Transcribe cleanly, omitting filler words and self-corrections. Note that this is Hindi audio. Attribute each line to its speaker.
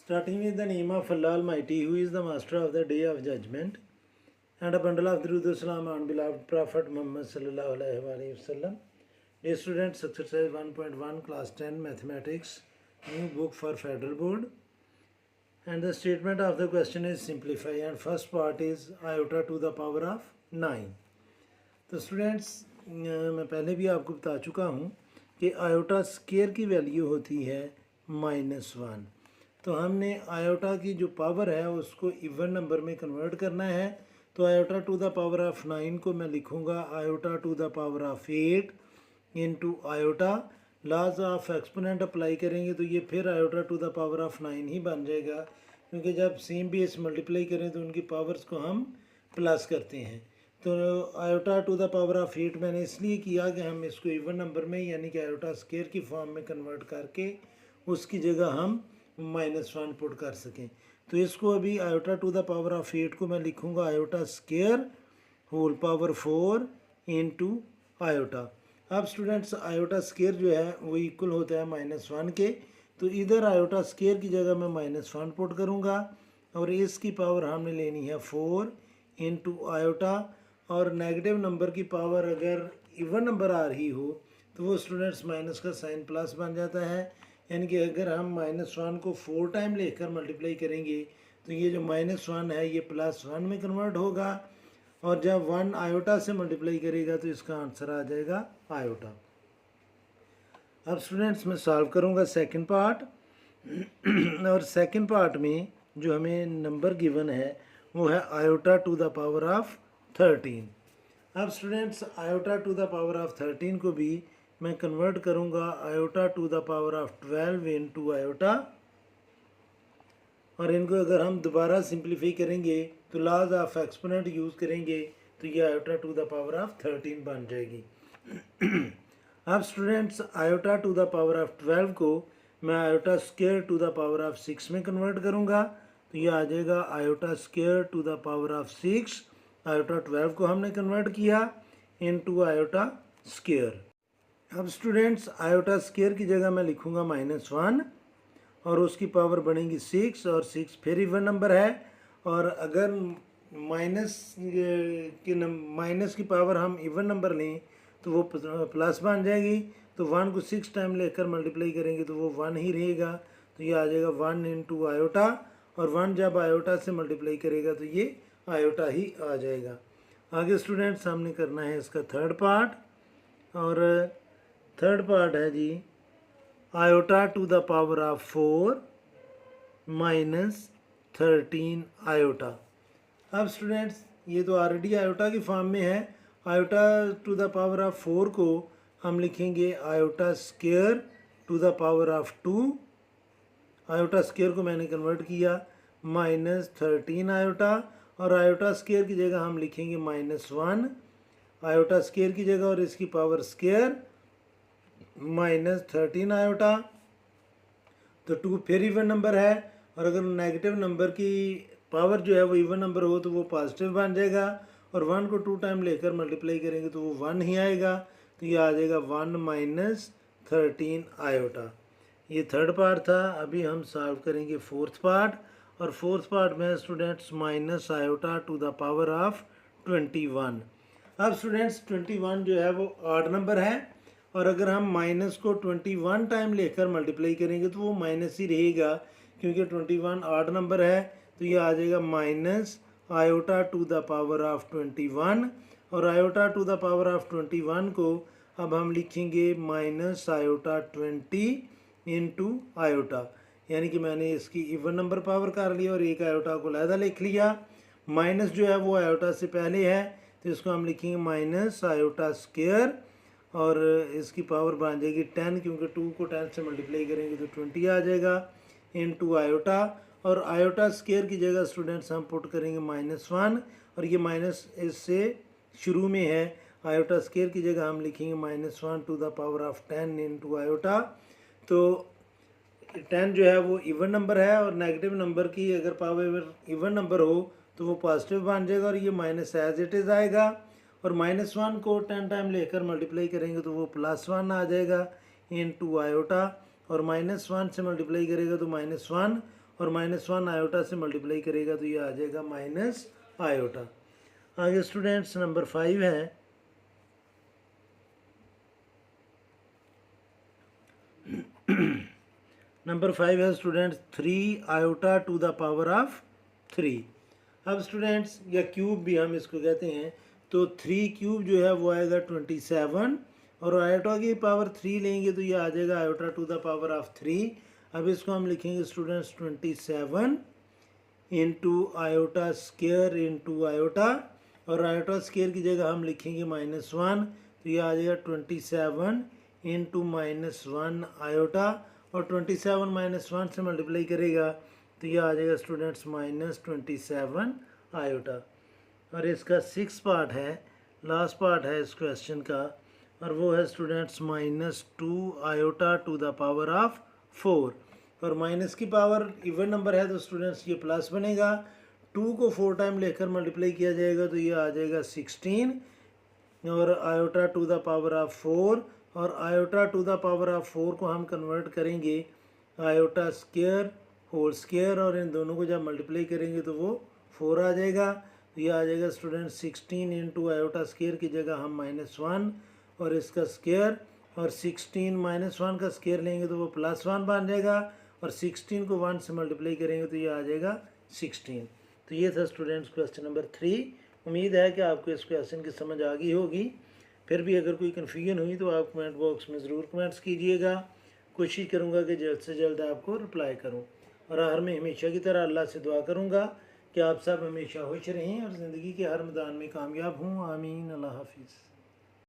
Speaker 1: Starting with the name of Allah Almighty, who is the master of the day of judgment, and a bundle of Durud Salam on beloved Prophet Muhammad sallallahu alaihi wasallam. Dear students, exercise 1.1, class 10, mathematics, new book for federal board. And the statement of the question is simplify, and first part is iota to the power of 9. तो स्टूडेंट्स मैं पहले भी आपको बता चुका हूँ कि आयोटा स्केयर की वैल्यू होती है -1। तो हमने आयोटा की जो पावर है उसको इवन नंबर में कन्वर्ट करना है। तो iota to the power of 9 को मैं लिखूँगा iota to the power of 8 into iota. Laws of exponent apply करेंगे तो ये फिर iota to the power of 9 ही बन जाएगा, क्योंकि जब सेम बेस मल्टीप्लाई करें तो उनकी पावर्स को हम प्लस करते हैं। तो iota to the power of 8 मैंने इसलिए किया कि हम इसको इवन नंबर में यानी कि आयोटा स्केयर की फॉर्म में कन्वर्ट करके उसकी जगह हम -1 पुट कर सकें। तो इसको अभी iota to the power of 8 को मैं लिखूँगा iota square whole power 4 into iota. अब स्टूडेंट्स आयोटा स्केयर जो है वो इक्वल होता है -1 के, तो इधर आयोटा स्केयर की जगह मैं -1 पुट करूँगा और इसकी पावर हमने लेनी है 4 इंटू आयोटा। और नेगेटिव नंबर की पावर अगर इवन नंबर आ रही हो तो वो स्टूडेंट्स माइनस का साइन प्लस बन जाता है, यानी कि अगर हम -1 को 4 टाइम लेकर मल्टीप्लाई करेंगे तो ये जो -1 है ये +1 में कन्वर्ट होगा, और जब 1 आयोटा से मल्टीप्लाई करेगा तो इसका आंसर आ जाएगा आयोटा। अब स्टूडेंट्स मैं सॉल्व करूँगा सेकंड पार्ट और सेकंड पार्ट में जो हमें नंबर गिवन है वो है iota to the power of 13। अब students iota to the power of 13 को भी मैं कन्वर्ट करूँगा iota to the power of 12 into iota, और इनको अगर हम दोबारा सिंप्लीफाई करेंगे तो लॉज ऑफ एक्सपोनेंट यूज़ करेंगे तो ये iota to the power of 13 बन जाएगी। अब students iota to the power of 12 को मैं iota square to the power of 6 में कन्वर्ट करूँगा तो ये आ जाएगा iota square to the power of 6। Iota 12 को हमने कन्वर्ट किया इनटू आयोटा स्केयर। अब स्टूडेंट्स आयोटा स्केयर की जगह मैं लिखूँगा -1 और उसकी पावर बनेगी 6, और 6 फिर इवन नंबर है, और अगर माइनस की पावर हम इवन नंबर लें तो वो प्लस बन जाएगी। तो 1 को 6 टाइम लेकर मल्टीप्लाई करेंगे तो वो 1 ही रहेगा, तो ये आ जाएगा 1 इंटू आयोटा, और 1 जब आयोटा से मल्टीप्लाई करेगा तो ये आयोटा ही आ जाएगा। आगे स्टूडेंट्स हमने करना है इसका थर्ड पार्ट, और थर्ड पार्ट है जी iota to the power of 4 -13 iota. अब स्टूडेंट्स ये तो ऑलरेडी आयोटा की फॉर्म में है। Iota to the power of 4 को हम लिखेंगे iota square to the power of 2। Iota square को मैंने कन्वर्ट किया -13 आयोटा, और आयोटा स्केयर की जगह हम लिखेंगे -1 आयोटा स्केयर की जगह, और इसकी पावर स्केयर -13 आयोटा। तो 2 फिर इवन नंबर है, और अगर नेगेटिव नंबर की पावर जो है वो इवन नंबर हो तो वो पॉजिटिव बन जाएगा, और 1 को 2 टाइम लेकर मल्टीप्लाई करेंगे तो वो 1 ही आएगा, तो ये आ जाएगा 1 -13 आयोटा। ये थर्ड पार्ट था। अभी हम सॉल्व करेंगे फोर्थ पार्ट, और फोर्थ पार्ट में students minus iota to the power of 21। अब स्टूडेंट्स 21 जो है वो ऑड नंबर है, और अगर हम माइनस को 21 टाइम लेकर मल्टीप्लाई करेंगे तो वो माइनस ही रहेगा, क्योंकि 21 ऑड नंबर है। तो ये आ जाएगा minus iota to the power of 21, और iota to the power of 21 को अब हम लिखेंगे माइनस आयोटा 20 इंटू आयोटा, यानी कि मैंने इसकी इवन नंबर पावर कर लिया और एक आयोटा को अलहदा लिख लिया। माइनस जो है वो आयोटा से पहले है तो इसको हम लिखेंगे माइनस आयोटा स्केयर, और इसकी पावर बन जाएगी 10, क्योंकि 2 को 10 से मल्टीप्लाई करेंगे तो 20 आ जाएगा इनटू आयोटा। और आयोटा स्केयर की जगह स्टूडेंट्स हम पुट करेंगे -1, और ये माइनस इससे शुरू में है। आयोटा स्केयर की जगह हम लिखेंगे -1 to the power of 10 into iota. तो 10 जो है वो इवन नंबर है, और नेगेटिव नंबर की अगर पावर इवन नंबर हो तो वो पॉजिटिव बन जाएगा, और ये माइनस एज इट इज़ आएगा, और -1 को 10 टाइम लेकर मल्टीप्लाई करेंगे तो वो +1 आ जाएगा इनटू आयोटा, और -1 से मल्टीप्लाई करेगा तो -1, और -1 आयोटा से मल्टीप्लाई करेगा तो ये आ जाएगा माइनस आयोटा। आगे स्टूडेंट्स नंबर 5 है, नंबर 5 है students 3 iota to the power of 3। अब स्टूडेंट्स या क्यूब भी हम इसको कहते हैं, तो 3 क्यूब जो है वो आएगा 27 और आयोटा की पावर 3 लेंगे तो ये आ जाएगा iota to the power of 3। अब इसको हम लिखेंगे students 27 into iota square into iota, और आयोटा स्केयर की जगह हम लिखेंगे -1 तो ये आ जाएगा 27 इंटू -1 आयोटा, और 27 -1 से मल्टीप्लाई करेगा तो ये आ जाएगा स्टूडेंट्स -27 आयोटा। और इसका 6 पार्ट है, लास्ट पार्ट है इस क्वेश्चन का, और वो है students -2 iota to the power of 4। और माइनस की पावर इवन नंबर है तो स्टूडेंट्स ये प्लस बनेगा, 2 को 4 टाइम लेकर मल्टीप्लाई किया जाएगा तो ये आ जाएगा 16, और iota to the power of 4, और iota to the power of 4 को हम कन्वर्ट करेंगे आयोटा स्केयर होल स्केयर, और इन दोनों को जब मल्टीप्लाई करेंगे तो वो 4 आ जाएगा। तो ये आ जाएगा स्टूडेंट 16 इंटू आयोटा स्केयर की जगह हम -1 और इसका स्केयर, और 16 -1 का स्केयर लेंगे तो वो +1 बन जाएगा, और 16 को 1 से मल्टीप्लाई करेंगे तो ये आ जाएगा 16। तो ये था स्टूडेंट्स क्वेश्चन नंबर 3। उम्मीद है कि आपको इस क्वेश्चन की समझ आ गई होगी। फिर भी अगर कोई कन्फ्यूजन हुई तो आप कमेंट बॉक्स में ज़रूर कमेंट्स कीजिएगा। कोशिश करूँगा कि जल्द से जल्द आपको रिप्लाई करूँ, और आखिर में हमेशा की तरह अल्लाह से दुआ करूँगा कि आप सब हमेशा खुश रहें और ज़िंदगी के हर मैदान में कामयाब हों। आमीन। अल्लाह हाफिज़।